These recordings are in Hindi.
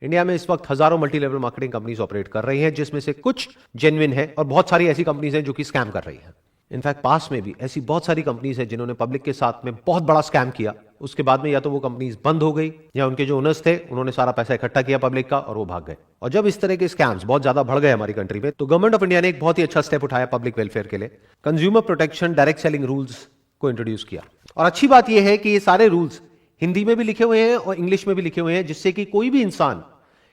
इंडिया में इस वक्त हजारों multi level marketing companies operate कर रही हैं, जिसमें से कुछ जेन्युइन है और बहुत सारी ऐसी कंपनीज हैं जो कि स्कैम कर रही हैं। इनफैक्ट पास में भी ऐसी बहुत सारी कंपनीज हैं जिन्होंने पब्लिक के साथ में बहुत बड़ा स्कैम किया। उसके बाद में या तो वो कंपनीज बंद हो गई या उनके जो ओनर्स थे उन्होंने सारा पैसा इकट्ठा किया पब्लिक का और वो भाग गए। और जब इस तरह के स्कैम्स बहुत ज्यादा बढ़ गए हमारी कंट्री में, तो गवर्नमेंट ऑफ इंडिया ने एक बहुत ही अच्छा स्टेप उठाया पब्लिक वेलफेयर के लिए। Consumer protection direct selling rules को इंट्रोड्यूस किया। और अच्छी बात यह है कि ये सारे रूल्स हिंदी में भी लिखे हुए हैं और इंग्लिश में भी लिखे हुए हैं, जिससे कि कोई भी इंसान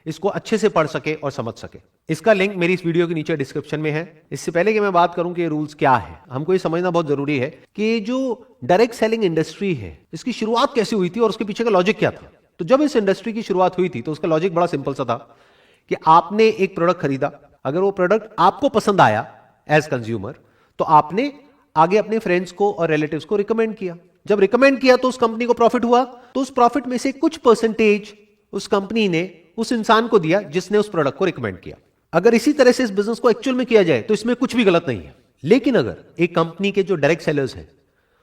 इसको अच्छे से पढ़ सके और समझ सके। इसका लिंक मेरी इस वीडियो के नीचे डिस्क्रिप्शन में है। इससे पहले कि मैं बात करूं कि ये रूल्स क्या है, हमको ये समझना बहुत जरूरी है कि जो डायरेक्ट सेलिंग इंडस्ट्री है इसकी शुरुआत कैसे हुई थी और उसके पीछे का लॉजिक क्या था। तो जब इस इंडस्ट्री की शुरुआत हुई थी तो उसका लॉजिक बड़ा सिंपल सा था कि आपने एक प्रोडक्ट खरीदा, अगर वो प्रोडक्ट आपको पसंद आया एज कंज्यूमर, तो आपने आगे अपने फ्रेंड्स को और रिलेटिव्स को रिकमेंड किया। जब रिकमेंड किया तो उस कंपनी को प्रॉफिट हुआ, तो उस प्रॉफिट में से कुछ परसेंटेज उस कंपनी ने उस इंसान को दिया जिसने उस प्रोडक्ट को रिकमेंड किया। अगर इसी तरह से इस बिजनेस को एक्चुअल में किया जाए तो इसमें कुछ भी गलत नहीं है। लेकिन अगर एक कंपनी के जो डायरेक्ट सेलर्स हैं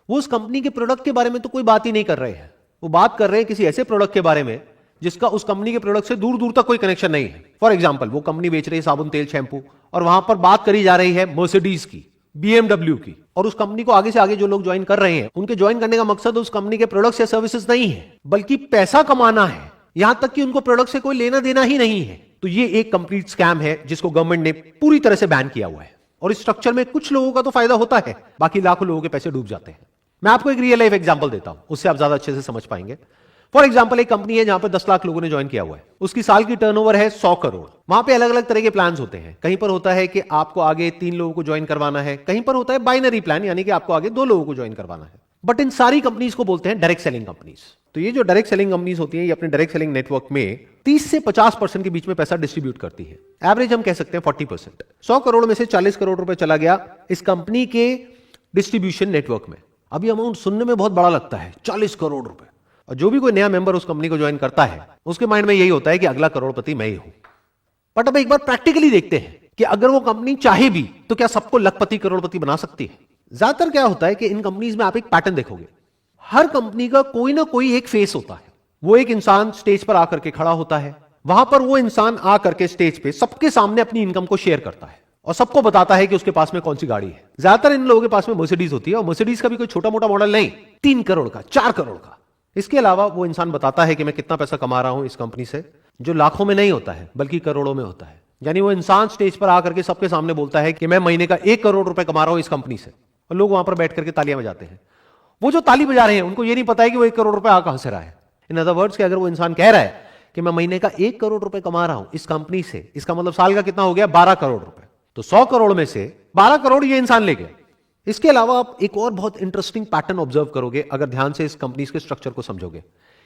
वो उस कंपनी के प्रोडक्ट के बारे में तो कोई बात ही नहीं कर रहे हैं, वो बात कर रहे हैं किसी ऐसे प्रोडक्ट के बारे में जिसका उस कंपनी के प्रोडक्ट से दूर दूर तक कोई कनेक्शन नहीं है। फॉर एग्जाम्पल, वो कंपनी बेच रही है साबुन, तेल, शैंपू, और वहां पर बात करी जा रही है मर्सिडीज की, BMW की, और उस कंपनी को आगे से आगे जो लोग ज्वाइन कर रहे हैं उनके ज्वाइन करने का मकसद उस कंपनी के प्रोडक्ट्स या सर्विसेज नहीं है, बल्कि पैसा कमाना है, यहां तक कि उनको प्रोडक्ट से कोई लेना देना ही नहीं है। तो ये एक कंप्लीट स्कैम है जिसको गवर्नमेंट ने पूरी तरह से बैन किया हुआ है। और इस स्ट्रक्चर में कुछ लोगों का तो फायदा होता है, बाकी लाखों लोगों के पैसे डूब जाते हैं। मैं आपको एक रियल लाइफ एग्जांपल देता हूं, उससे आप ज्यादा अच्छे से समझ पाएंगे। फॉर एग्जाम्पल, एक कंपनी है जहां पर 10 लाख लोगों ने ज्वाइन किया हुआ है, उसकी साल की टर्नओवर है 100 करोड़। वहां पे अलग अलग तरह के प्लान्स होते हैं। कहीं पर होता है कि आपको आगे 3 लोगों को ज्वाइन करवाना है, कहीं पर होता है बाइनरी प्लान, यानी कि आपको आगे 2 लोगों को ज्वाइन करवाना है। बट इन सारी कंपनीज को बोलते हैं डायरेक्ट सेलिंग कंपनीज। तो ये जो डायरेक्ट सेलिंग कंपनीज होती हैं, ये अपने डायरेक्ट सेलिंग नेटवर्क में 30 से 50% के बीच में पैसा डिस्ट्रीब्यूट करती है। एवरेज हम कह सकते हैं 40%। 100 करोड़ में से 40 करोड़ रुपए चला गया इस कंपनी के डिस्ट्रीब्यूशन नेटवर्क में। अभी अमाउंट सुनने में बहुत बड़ा लगता है, 40 करोड़ रुपए। और जो भी कोई नया मेंबर उस कंपनी को ज्वाइन करता है उसके माइंड में यही होता है कि अगला करोड़पति मैं ही हूं। बट अब एक बार प्रैक्टिकली देखते हैं कि अगर वो कंपनी चाहे भी तो क्या सबको लखपति करोड़पति बना सकती है। ज्यादातर क्या होता है कि इन कंपनीज में आप एक पैटर्न देखोगे, हर कंपनी का कोई ना कोई एक फेस होता है। वो एक इंसान स्टेज पर आकर के खड़ा होता है, वहां पर वो इंसान आकर के स्टेज पे सबके सामने अपनी इनकम को शेयर करता है और सबको बताता है कि उसके पास में कौन सी गाड़ी है। ज्यादातर इन लोगों के पास में मर्सिडीज होती है, और मर्सिडीज का भी कोई छोटा मोटा मॉडल नहीं, 3 करोड़ का, 4 करोड़ का। इसके अलावा वो इंसान बताता है कि मैं कितना पैसा कमा रहा हूं इस कंपनी से, जो लाखों में नहीं होता है बल्कि करोड़ों में होता है। यानी वो इंसान स्टेज पर आकर के सबके सामने बोलता है कि मैं महीने का 1 करोड़ रुपए कमा रहा हूं इस कंपनी से, और लोग वहां पर बैठ करके तालियां बजाते हैं। वो जो ताली बजा रहे हैं उनको ये नहीं पता है कि वो 1 करोड़ रुपए आ कहां से रहा है। इन अदर वर्ड्स कि अगर वो इंसान कह रहा है कि मैं महीने का 1 करोड़ रुपए कमा रहा हूं इस कंपनी से, इसका मतलब साल का कितना हो गया, 12 करोड़ रुपए। तो 100 करोड़ में से 12 करोड़ ये इंसान ले गया। इसके अलावा आप एक और बहुत इंटरेस्टिंग पैटर्न ऑब्जर्व करोगे अगर ध्यान से इस कंपनी के स्ट्रक्चर को समझोगे,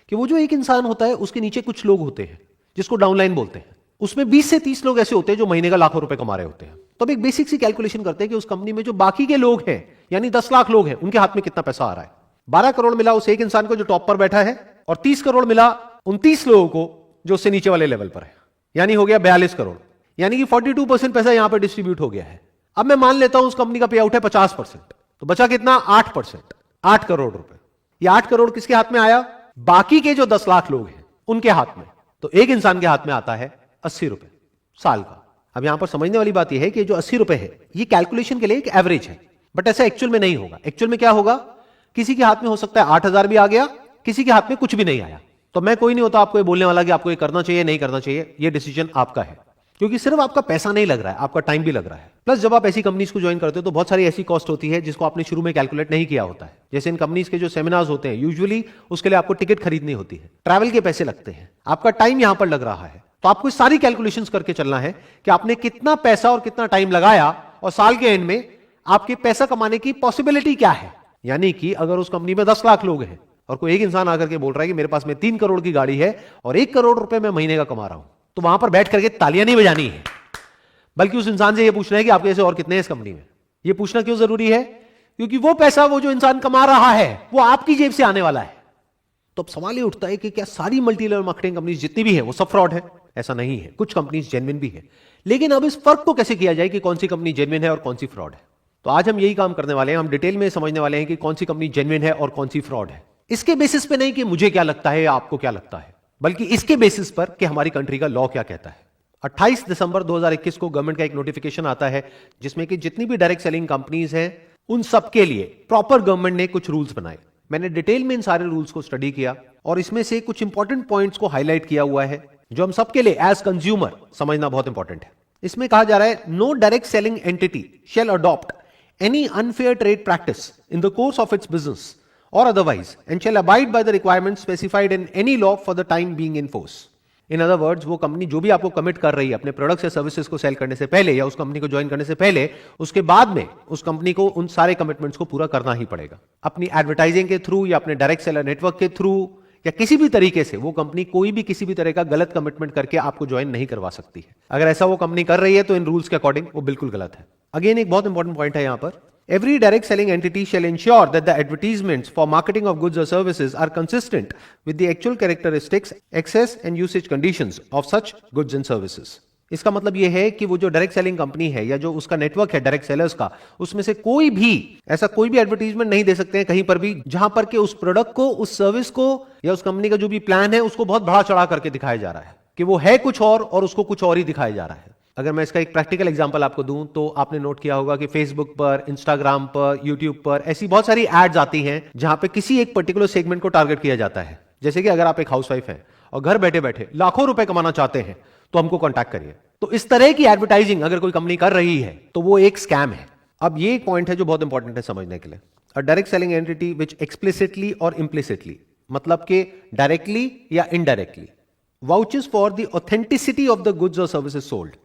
कि वो जो एक इंसान होता है उसके नीचे कुछ लोग होते हैं जिसको डाउनलाइन बोलते हैं। उसमें 20 से 30 लोग ऐसे होते हैं जो महीने का लाखों रुपए कमा रहे होते हैं। तो अब एक बेसिक सी कैलकुलेशन करते हैं कि उस कंपनी में जो बाकी के लोग हैं, यानी 10 लाख लोग हैं, उनके हाथ में कितना पैसा आ रहा है। 12 करोड़ मिला उस एक इंसान को जो टॉप पर बैठा है, और 30 करोड़ मिला 29 लोगों को जो उससे नीचे वाले लेवल पर है, यानी हो गया 42 करोड़। यानी कि 42% पैसा यहां पर डिस्ट्रीब्यूट हो गया है। अब मैं मान लेता हूं उस कंपनी का पे आउट है 50%, तो बचा कितना, 8%, 8 करोड़ रुपए। ये 8 करोड़ किसके हाथ में आया, बाकी के जो 10 लाख लोग हैं उनके हाथ में। तो एक इंसान के हाथ में आता है 80 रुपए साल का। अब यहां पर समझने वाली बात यह है कि जो 80 रुपए है ये कैलकुलेशन के लिए एक एवरेज है, बट ऐसा एक्चुअल में नहीं होगा। एक्चुअल में क्या होगा, किसी के हाथ में हो सकता है 8,000 भी आ गया, किसी के हाथ में कुछ भी नहीं आया। तो मैं कोई नहीं होता आपको ये बोलने वाला कि आपको ये करना चाहिए नहीं करना चाहिए, ये डिसीजन आपका है, क्योंकि सिर्फ आपका पैसा नहीं लग रहा है, आपका टाइम भी लग रहा है। प्लस जब आप ऐसी कंपनीज को ज्वाइन करते हो तो बहुत सारी ऐसी कॉस्ट होती है जिसको आपने शुरू में कैलकुलेट नहीं किया होता है। जैसे इन कंपनीज के जो सेमिनार्स होते हैं, यूजुअली उसके लिए आपको टिकट खरीदनी होती है, ट्रैवल के पैसे लगते हैं, आपका टाइम यहां पर लग रहा है। तो आपको सारी कैलकुलेशंस करके चलना है कि आपने कितना पैसा और कितना टाइम लगाया, और साल के एंड में आपके पैसा कमाने की पॉसिबिलिटी क्या है। यानी कि अगर उस कंपनी में 10 लाख लोग हैं और कोई एक इंसान आकर के बोल रहा है कि मेरे पास में 3 करोड़ की गाड़ी है और 1 करोड़ रुपए मैं महीने का कमा रहा हूं, तो वहां पर बैठ करके तालियां नहीं बजानी है, बल्कि उस इंसान से यह पूछना है कि आपके ऐसे और कितने हैं इस कंपनी में। यह पूछना क्यों जरूरी है, क्योंकि वो पैसा वो जो इंसान कमा रहा है वो आपकी जेब से आने वाला है। तो अब सवाल ये उठता है कि क्या सारी मल्टी लेवल मार्केटिंग कंपनीज जितनी भी है वो सब फ्रॉड है? ऐसा नहीं है, कुछ कंपनीज जेन्युइन भी है। लेकिन अब इस फर्क को कैसे किया जाए कि कौन सी कंपनी जेन्युइन है और कौन सी फ्रॉड है। तो आज हम यही काम करने वाले हैं, हम डिटेल में समझने वाले हैं कि कौन सी कंपनी जेन्युइन है और कौन सी फ्रॉड है। इसके बेसिस पे नहीं कि मुझे क्या लगता है या आपको क्या लगता है, बल्कि इसके बेसिस पर कि हमारी कंट्री का लॉ क्या कहता है। 28 दिसंबर 2021 को गवर्नमेंट का एक नोटिफिकेशन आता है जिसमें कि जितनी भी डायरेक्ट सेलिंग कंपनीज हैं उन सब के लिए प्रॉपर गवर्नमेंट ने कुछ रूल्स बनाए। मैंने डिटेल में इन सारे रूल्स को स्टडी किया और इसमें से कुछ इंपॉर्टेंट पॉइंट्स को हाईलाइट किया हुआ है जो हम सबके लिए एज कंज्यूमर समझना बहुत इंपॉर्टेंट है। इसमें कहा जा रहा है, no direct selling entity shall adopt any unfair trade practice in the course of its business और otherwise and shall abide by the requirements specified in any law for the time being in force. In other words, वो कंपनी जो भी आपको कमिट कर रही है अपने प्रोडक्ट्स या सर्विसेज को सेल करने से पहले या उस कंपनी को ज्वाइन करने से पहले, उसके बाद में उस कंपनी को उन सारे कमिटमेंट्स को पूरा करना ही पड़ेगा। अपनी एडवर्टाइजिंग के थ्रू या अपने डायरेक्ट सेलर नेटवर्क के थ्रू या किसी भी तरीके से वो कंपनी कोई भी किसी भी तरह का गलत कमिटमेंट करके आपको ज्वाइन नहीं करवा सकती है। अगर ऐसा वो कंपनी कर रही है तो इन रूल्स के अकॉर्डिंग वो बिल्कुल गलत है। अगेन एक बहुत इंपॉर्टेंट पॉइंट है यहां पर, every direct selling entity shall ensure that the advertisements for marketing of goods or services are consistent with the actual characteristics, access and usage conditions of such goods and services. इसका मतलब यह है कि वो जो डायरेक्ट सेलिंग कंपनी है या जो उसका नेटवर्क है डायरेक्ट सेलर्स का, उसमें से कोई भी ऐसा कोई भी एडवर्टीजमेंट नहीं दे सकते हैं कहीं पर भी जहां पर कि उस प्रोडक्ट को, उस सर्विस को या उस कंपनी का जो भी प्लान है उसको बहुत बढ़ा चढ़ा करके दिखाया जा रहा है कि वो है कुछ और उसको कुछ और ही दिखाया जा रहा है। अगर मैं इसका एक प्रैक्टिकल एग्जांपल आपको दूं तो आपने नोट किया होगा कि फेसबुक पर, इंस्टाग्राम पर, यूट्यूब पर ऐसी बहुत सारी एड्स आती हैं जहां पे किसी एक पर्टिकुलर सेगमेंट को टारगेट किया जाता है। जैसे कि अगर आप एक हाउसवाइफ हैं और घर बैठे बैठे लाखों रुपए कमाना चाहते हैं तो हमको कॉन्टैक्ट करिए। तो इस तरह की एडवर्टाइजिंग अगर कोई कंपनी कर रही है तो वो एक स्कैम है। अब ये एक पॉइंट है जो बहुत इंपॉर्टेंट है समझने के लिए। अ direct selling entity which explicitly और इम्प्लिसिटली, मतलब कि डायरेक्टली या indirectly, vouches for the authenticity of the goods or services sold,